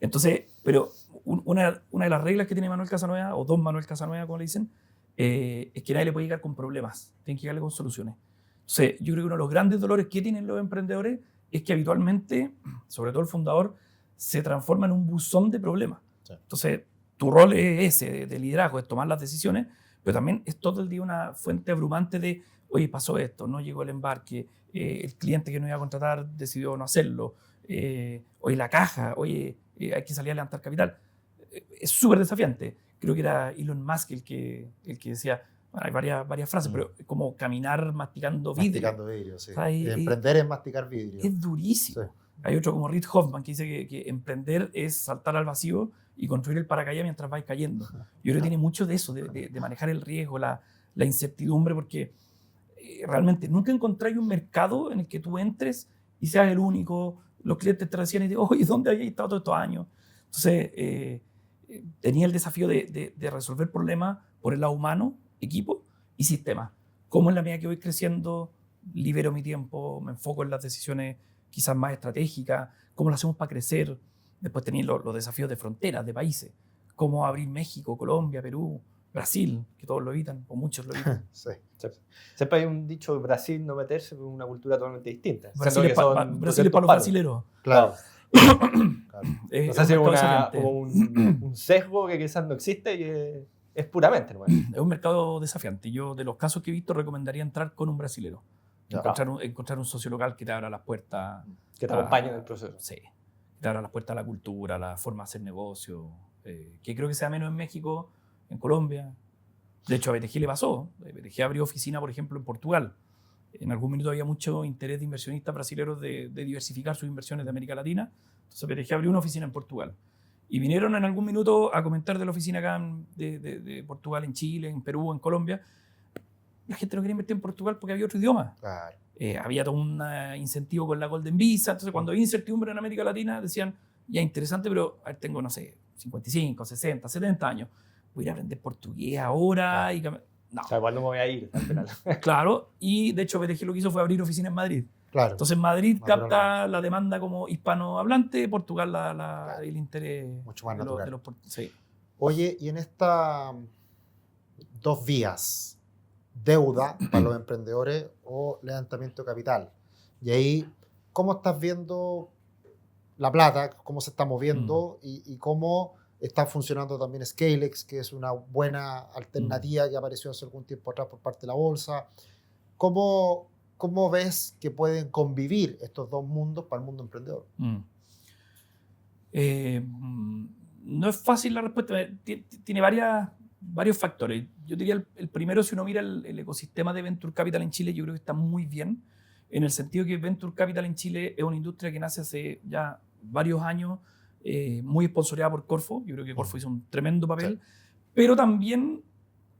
Entonces, pero una de las reglas que tiene Manuel Casanueva, o don Manuel Casanueva, como le dicen, es que nadie le puede llegar con problemas, tienen que llegarle con soluciones. Entonces, yo creo que uno de los grandes dolores que tienen los emprendedores es que habitualmente, sobre todo el fundador, se transforma en un buzón de problemas. Sí. Entonces, tu rol es ese, de liderazgo, es tomar las decisiones, pero también es todo el día una fuente abrumante de, oye, pasó esto, no llegó el embarque, el cliente que no iba a contratar decidió no hacerlo, oye, la caja, oye, hay que salir a levantar capital. Es súper desafiante. Creo que era Elon Musk el que decía, bueno, hay varias frases, pero como caminar masticando vidrio. Masticando vidrio, sí. O sea, emprender es masticar vidrio. Es durísimo. Sí. Hay otro como Reid Hoffman que dice que emprender es saltar al vacío y construir el paracaídas mientras vais cayendo. Yo creo que tiene mucho de eso, de manejar el riesgo, la incertidumbre, porque realmente nunca encontráis un mercado en el que tú entres y seas el único. Los clientes te decían y te digo, oye, ¿dónde habéis estado todos estos años? Entonces, tenía el desafío de resolver problemas por el lado humano, equipo y sistema. Cómo en la medida que voy creciendo, libero mi tiempo, me enfoco en las decisiones quizás más estratégicas, cómo lo hacemos para crecer. Después tenía los desafíos de fronteras, de países, cómo abrir México, Colombia, Perú, Brasil, que todos lo evitan, o muchos lo evitan. Sí. Siempre hay un dicho de Brasil no meterse con una cultura totalmente distinta. Brasil es para los brasileros. Claro. No sé si es un sesgo que quizás no existe y es puramente. ¿No? Es un mercado desafiante. Yo, de los casos que he visto, recomendaría entrar con un brasilero. Encontrar un socio local que te abra las puertas. Que te acompañe en el proceso. Sí. Que te abra las puertas a la cultura, a la forma de hacer negocio. Que creo que sea menos en México, en Colombia. De hecho, a BTG le pasó. BTG abrió oficina, por ejemplo, en Portugal. En algún minuto había mucho interés de inversionistas brasileños de diversificar sus inversiones de América Latina. Entonces, BTG abrió una oficina en Portugal. Y vinieron en algún minuto a comentar de la oficina acá de Portugal, en Chile, en Perú, en Colombia. La gente no quería invertir en Portugal porque había otro idioma. Claro. Había todo un incentivo con la Golden Visa. Entonces, cuando había incertidumbre en América Latina, decían, ya interesante, pero a ver, tengo, no sé, 55, 60, 70 años. Voy a ir a aprender portugués ahora. Claro. No. O sea, igual no me voy a ir al final. Claro, y de hecho BTG lo que hizo fue abrir oficina en Madrid. Claro. Entonces Madrid capta la demanda como hispanohablante, Portugal claro. El interés mucho más natural. Sí. Oye, y en estas dos vías, deuda para los emprendedores o levantamiento de capital, y ahí, ¿cómo estás viendo la plata, cómo se está moviendo y cómo está funcionando también Scalex, que es una buena alternativa que apareció hace algún tiempo atrás por parte de la bolsa? ¿Cómo ves que pueden convivir estos dos mundos para el mundo emprendedor? No es fácil la respuesta. Tiene varios factores. Yo diría el primero, si uno mira el ecosistema de Venture Capital en Chile, yo creo que está muy bien, en el sentido que Venture Capital en Chile es una industria que nace hace ya varios años, muy sponsoreada por Corfo. Yo creo que Corfo hizo un tremendo papel, pero también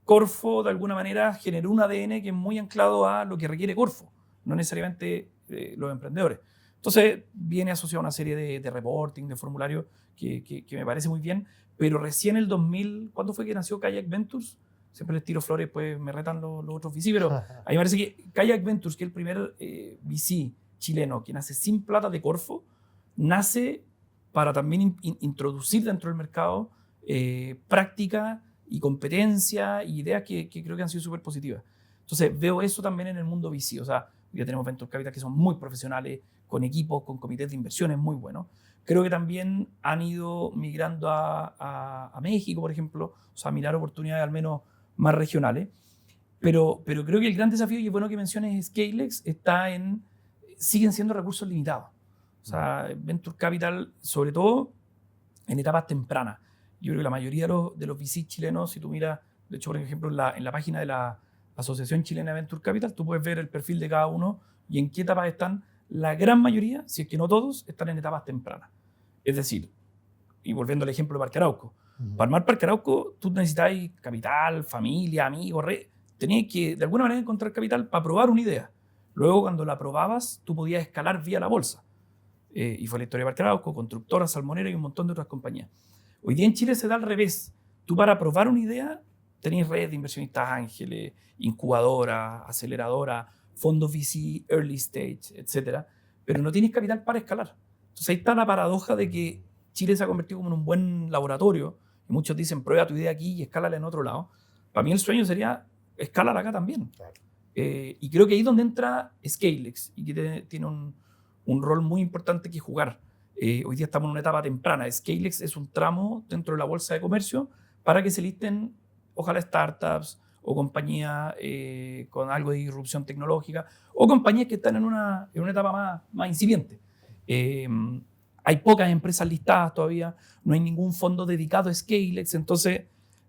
Corfo de alguna manera generó un ADN que es muy anclado a lo que requiere Corfo, no necesariamente los emprendedores. Entonces viene asociado a una serie de reporting, de formularios que me parece muy bien, pero recién el 2000, ¿cuándo fue que nació Kayak Ventures? Siempre les tiro flores, pues me retan los otros VC, pero a mí me parece que Kayak Ventures, que es el primer VC chileno que nace sin plata de Corfo, nace para también introducir dentro del mercado práctica y competencia y ideas que creo que han sido súper positivas. Entonces veo eso también en el mundo VC. O sea, ya tenemos Venture Capital que son muy profesionales, con equipos, con comités de inversiones muy buenos. Creo que también han ido migrando a México, por ejemplo, o sea, a mirar oportunidades al menos más regionales. Pero creo que el gran desafío, y es bueno que menciones Scalex, está en, siguen siendo recursos limitados. O sea, Venture Capital, sobre todo en etapas tempranas. Yo creo que la mayoría de los VC chilenos, si tú miras, de hecho, por ejemplo, en la página de la Asociación Chilena de Venture Capital, tú puedes ver el perfil de cada uno y en qué etapas están. La gran mayoría, si es que no todos, están en etapas tempranas. Es decir, y volviendo al ejemplo de Parque Arauco, para armar Parque Arauco tú necesitas capital, familia, amigos, tenías que de alguna manera encontrar capital para probar una idea. Luego, cuando la probabas, tú podías escalar vía la bolsa. Y fue la historia de Parque Arauco, Constructora, Salmonera y un montón de otras compañías. Hoy día en Chile se da al revés. Tú para probar una idea tenés redes de inversionistas ángeles, incubadoras, aceleradoras, fondos VC, early stage, etc. Pero no tienes capital para escalar. Entonces ahí está la paradoja de que Chile se ha convertido como en un buen laboratorio y muchos dicen prueba tu idea aquí y escálala en otro lado. Para mí el sueño sería escálala acá también. Claro. Y creo que ahí es donde entra Scalex y que tiene un rol muy importante que jugar. Hoy día estamos en una etapa temprana. Scalex es un tramo dentro de la bolsa de comercio para que se listen, ojalá, startups o compañías con algo de disrupción tecnológica o compañías que están en una etapa más incipiente. Hay pocas empresas listadas todavía, no hay ningún fondo dedicado a Scalex, entonces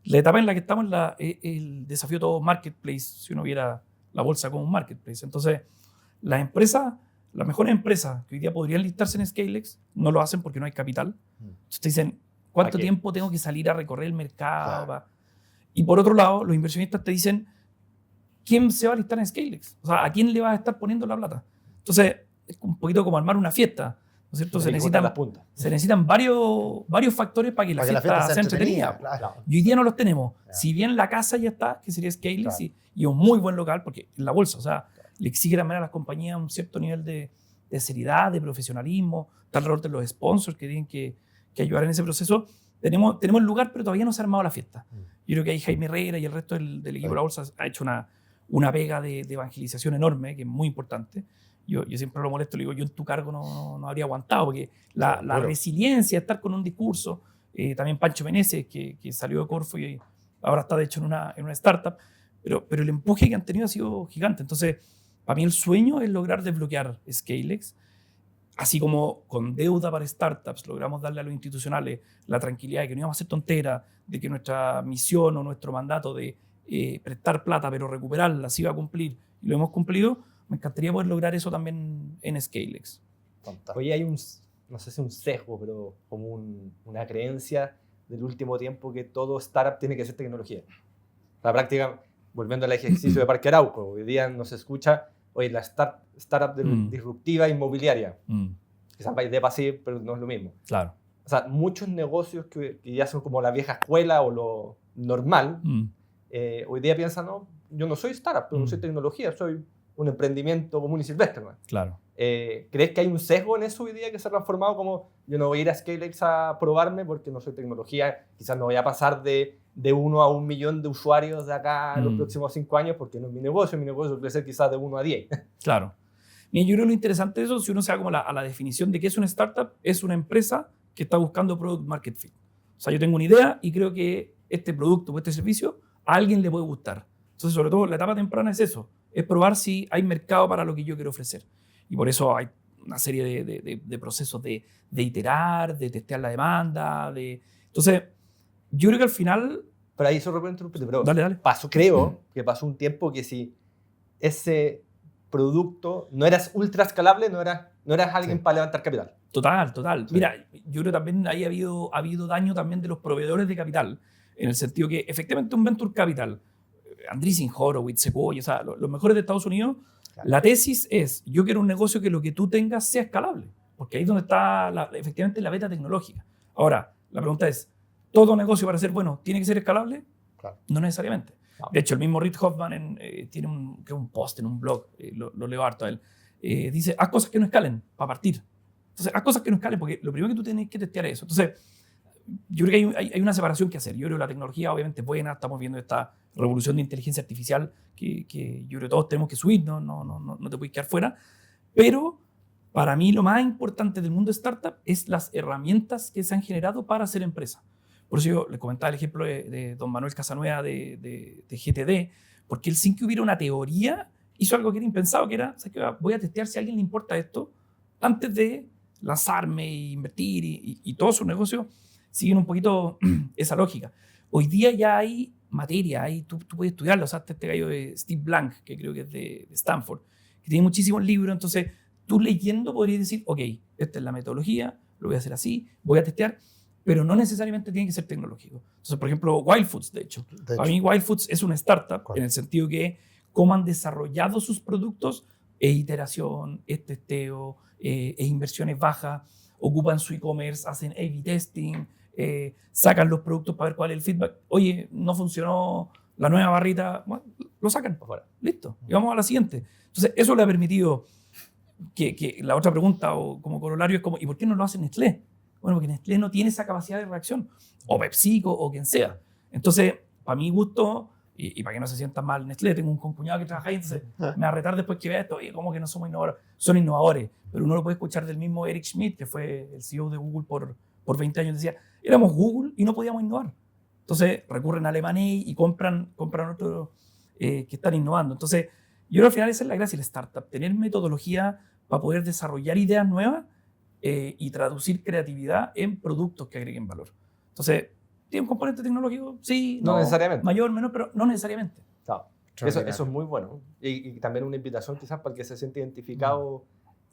la etapa en la que estamos es el desafío de todo marketplace, si uno viera la bolsa como un marketplace. Entonces, las mejores empresas que hoy día podrían listarse en Scalex no lo hacen porque no hay capital. Entonces te dicen, ¿cuánto tiempo tengo que salir a recorrer el mercado? Claro. Y por otro lado, los inversionistas te dicen, ¿quién se va a listar en Scalex? O sea, ¿a quién le vas a estar poniendo la plata? Entonces, es un poquito como armar una fiesta, ¿no es cierto? Se necesitan varios factores para que la fiesta sea entretenida. Claro. Y hoy día no los tenemos. Claro. Si bien la casa ya está, que sería Scalex, claro, y un muy buen local, porque en la bolsa, o sea, le exige también a las compañías un cierto nivel de seriedad, de profesionalismo, tal rol de los sponsors que tienen que ayudar en ese proceso. Tenemos el lugar, pero todavía no se ha armado la fiesta. Yo creo que ahí Jaime Herrera y el resto del equipo de la bolsa ha hecho una pega de evangelización enorme, que es muy importante. Yo siempre lo molesto, le digo, yo en tu cargo no habría aguantado, porque la resiliencia de estar con un discurso, también Pancho Meneses, que salió de Corfo y ahora está de hecho en una startup, pero el empuje que han tenido ha sido gigante. Entonces, para mí el sueño es lograr desbloquear Scalex, así como con deuda para startups logramos darle a los institucionales la tranquilidad de que no íbamos a hacer tonteras, de que nuestra misión o nuestro mandato de prestar plata pero recuperarla se iba a cumplir y lo hemos cumplido. Me encantaría poder lograr eso también en Scalex. Hoy hay no sé si un sesgo, pero como una creencia del último tiempo que todo startup tiene que ser tecnología. La práctica, volviendo al ejercicio de Parque Arauco, hoy día nos escucha, oye, la startup disruptiva inmobiliaria. Quizás va de pasivo, pero no es lo mismo. Claro. O sea, muchos negocios que ya son como la vieja escuela o lo normal, hoy día piensan, no, yo no soy startup, pero no soy tecnología, soy un emprendimiento común y silvestre, ¿no? Claro. ¿Crees que hay un sesgo en eso hoy día que se ha transformado como yo no voy a ir a Scalex a probarme porque no soy tecnología, quizás no voy a pasar de 1 a 1 millón de usuarios de acá en los próximos 5 años porque no es mi negocio va a crecer quizás de 1 a 10? Claro. Mira, yo creo que lo interesante de eso, si uno se va como a la definición de qué es una startup, es una empresa que está buscando product market fit. O sea, yo tengo una idea y creo que este producto o este servicio a alguien le puede gustar. Entonces, sobre todo, la etapa temprana es eso, es probar si hay mercado para lo que yo quiero ofrecer. Y por eso hay una serie de procesos de iterar, de testear la demanda. Entonces, yo creo que al final... Pero ahí eso repente, pero dale. Creo que pasó un tiempo que si ese producto no eras ultra escalable, no eras alguien para levantar capital. Total. Sí. Mira, yo creo que también ahí ha habido daño también de los proveedores de capital, en el sentido que efectivamente un venture capital, Andreessen Horowitz, Sequoia, o sea, los mejores de Estados Unidos, claro, la tesis es, yo quiero un negocio que lo que tú tengas sea escalable, porque ahí es donde está efectivamente la beta tecnológica. Ahora, la pregunta es, ¿todo negocio para ser bueno tiene que ser escalable? Claro. No necesariamente. No. De hecho, el mismo Reid Hoffman tiene un post en un blog, lo leo harto a él, dice, haz cosas que no escalen para partir. Entonces, haz cosas que no escalen, porque lo primero que tú tienes que testear es eso. Entonces, yo creo que hay una separación que hacer. Yo creo que la tecnología obviamente es buena, estamos viendo esta revolución de inteligencia artificial que yo creo que todos tenemos que subir, no te puedes quedar fuera, pero para mí lo más importante del mundo de startup es las herramientas que se han generado para hacer empresa. Por eso yo les comentaba el ejemplo de don Manuel Casanueva de GTD, porque él sin que hubiera una teoría hizo algo que era impensado, que era, ¿sabes qué? Voy a testear si a alguien le importa esto antes de lanzarme e invertir y todo su negocio siguen un poquito esa lógica. Hoy día ya hay materia, tú puedes estudiarlo, o sea, este gallo de Steve Blank, que creo que es de Stanford, que tiene muchísimos libros, entonces tú leyendo podrías decir, ok, esta es la metodología, lo voy a hacer así, voy a testear, pero no necesariamente tiene que ser tecnológico. Entonces, por ejemplo, Wild Foods, de hecho. Para mí Wild Foods es una startup, en el sentido que cómo han desarrollado sus productos, iteración, testeo, inversiones bajas, ocupan su e-commerce, hacen A/B testing, sacan los productos para ver cuál es el feedback. Oye, no funcionó la nueva barrita, bueno, lo sacan para afuera. Listo, y vamos a la siguiente. Entonces, eso le ha permitido que la otra pregunta, o como corolario, es como, ¿y por qué no lo hace Nestlé? Bueno, porque Nestlé no tiene esa capacidad de reacción, o PepsiCo, o quien sea. Entonces, para mi gusto, y para que no se sientan mal Nestlé, tengo un concuñado que trabaja ahí, entonces me va a retar después que vea esto, oye, ¿cómo que no somos innovadores? Son innovadores, pero uno lo puede escuchar del mismo Eric Schmidt, que fue el CEO de Google por 20 años, decía, éramos Google y no podíamos innovar. Entonces recurren a M&A y compran otros que están innovando. Entonces, yo creo que al final esa es la gracia del startup, tener metodología para poder desarrollar ideas nuevas y traducir creatividad en productos que agreguen valor. Entonces, ¿tiene un componente tecnológico? Sí, no necesariamente. Mayor, menor, pero no necesariamente. Claro. Eso es muy bueno. Y también una invitación quizás para el que se siente identificado,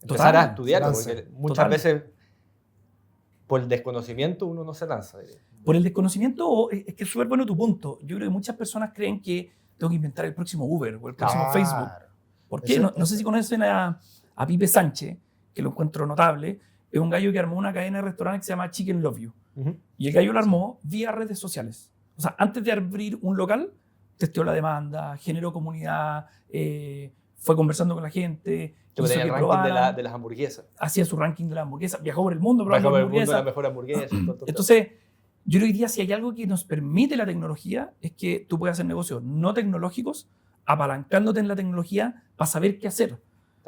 empezar a estudiarlo, porque muchas veces por el desconocimiento uno no se lanza. Por el desconocimiento, es que es súper bueno tu punto. Yo creo que muchas personas creen que tengo que inventar el próximo Uber o el próximo Facebook. ¿Por qué? No sé si conocen a Pipe Sánchez, que lo encuentro notable. Es un gallo que armó una cadena de restaurantes que se llama Chicken Love You. Y el gallo lo armó vía redes sociales. O sea, antes de abrir un local, testeó la demanda, generó comunidad, fue conversando con la gente. Hizo el ranking de las hamburguesas. Hacía su ranking de las hamburguesas, viajó por el mundo probando hamburguesas. La mejor hamburguesa. Entonces, yo creo que hoy día si hay algo que nos permite la tecnología es que tú puedes hacer negocios no tecnológicos apalancándote en la tecnología para saber qué hacer.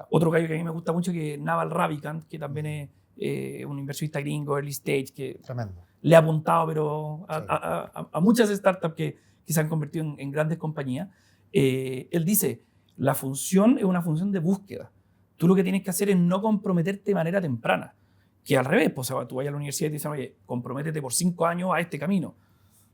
Otro gallo que a mí me gusta mucho que es Naval Ravikant, que también es un inversionista gringo, early stage, que tremendo. Le ha apuntado pero a muchas startups que se han convertido en grandes compañías. Él dice, la función es una función de búsqueda. Tú lo que tienes que hacer es no comprometerte de manera temprana. Que al revés, pues, o sea, tú vayas a la universidad y te dicen, oye, comprométete por 5 años a este camino.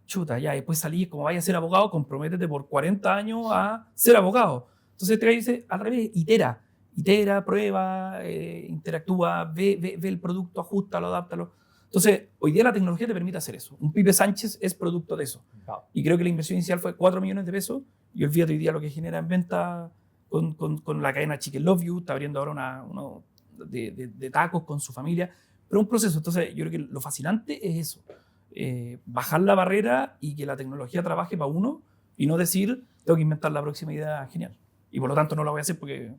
Chuta, ya, después salís, como vayas a ser abogado, comprométete por 40 años a ser abogado. Entonces te dice, al revés, itera, prueba, interactúa, ve el producto, ajustalo, adáptalo. Entonces, hoy día la tecnología te permite hacer eso. Un Pipe Sánchez es producto de eso. Y creo que la inversión inicial fue 4 millones de pesos y olvídate hoy día lo que genera en venta con la cadena Chicken Love You, está abriendo ahora uno de tacos con su familia, pero un proceso. Entonces, yo creo que lo fascinante es eso, bajar la barrera y que la tecnología trabaje para uno y no decir, tengo que inventar la próxima idea genial. Y por lo tanto no la voy a hacer porque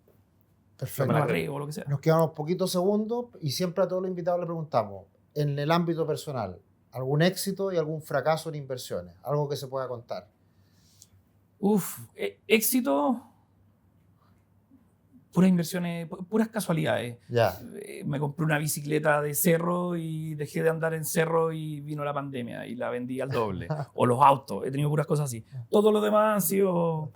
perfecto. Me arrego o lo que sea. Nos quedan unos poquitos segundos y siempre a todos los invitados le preguntamos, en el ámbito personal, ¿algún éxito y algún fracaso en inversiones? Algo que se pueda contar. Éxito, puras inversiones, puras casualidades. Me compré una bicicleta de cerro y dejé de andar en cerro y vino la pandemia y la vendí al doble. O los autos, he tenido puras cosas así. Todo lo demás ha sido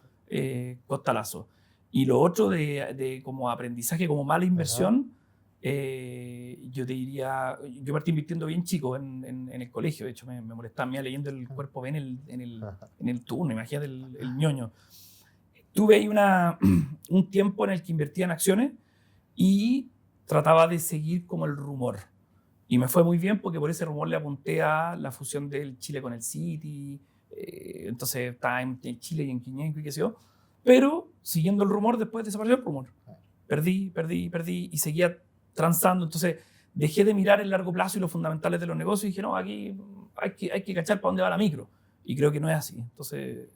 costalazo. Y lo otro de como aprendizaje, como mala inversión, yo te diría, yo partí invirtiendo bien chico en el colegio. De hecho, me molestaba, me iba leyendo el cuerpo B en el turno, imagínate el ñoño. Tuve ahí un tiempo en el que invertía en acciones y trataba de seguir como el rumor. Y me fue muy bien porque por ese rumor le apunté a la fusión del Chile con el Citi. Entonces estaba en Chile y en Quiñenco y qué sé yo. Pero siguiendo el rumor, después desapareció el rumor. Perdí y seguía transando. Entonces dejé de mirar el largo plazo y los fundamentales de los negocios y dije, no, aquí hay que cachar para dónde va la micro. Y creo que no es así. Entonces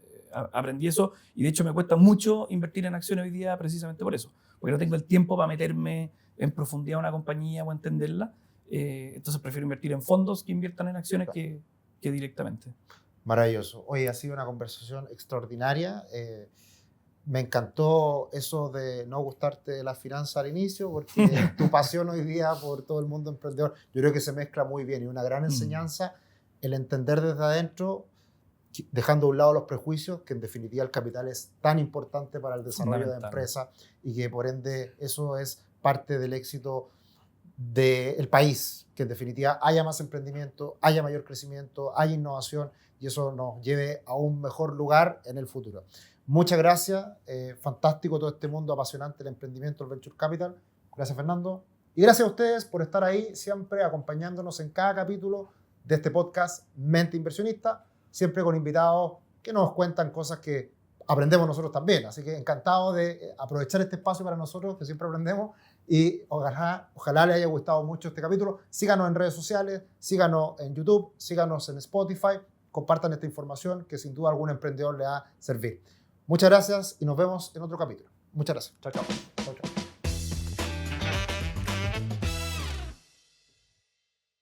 aprendí eso y de hecho me cuesta mucho invertir en acciones hoy día precisamente por eso. Porque no tengo el tiempo para meterme en profundidad a una compañía o entenderla. Entonces prefiero invertir en fondos que inviertan en acciones que directamente. Maravilloso. Hoy ha sido una conversación extraordinaria. Me encantó eso de no gustarte las finanzas al inicio, porque tu pasión hoy día por todo el mundo emprendedor, yo creo que se mezcla muy bien y una gran enseñanza el entender desde adentro, dejando a un lado los prejuicios, que en definitiva el capital es tan importante para el desarrollo de empresas y que por ende eso es parte del éxito del país, que en definitiva haya más emprendimiento, haya mayor crecimiento, haya innovación y eso nos lleve a un mejor lugar en el futuro. Muchas gracias, fantástico todo este mundo apasionante del emprendimiento, el Venture Capital. Gracias, Fernando. Y gracias a ustedes por estar ahí siempre acompañándonos en cada capítulo de este podcast Mente Inversionista, siempre con invitados que nos cuentan cosas que aprendemos nosotros también. Así que encantado de aprovechar este espacio para nosotros, que siempre aprendemos, y ojalá les haya gustado mucho este capítulo. Síganos en redes sociales, síganos en YouTube, síganos en Spotify, compartan esta información que sin duda a algún emprendedor le va a servir. Muchas gracias y nos vemos en otro capítulo. Muchas gracias. Chao, chao.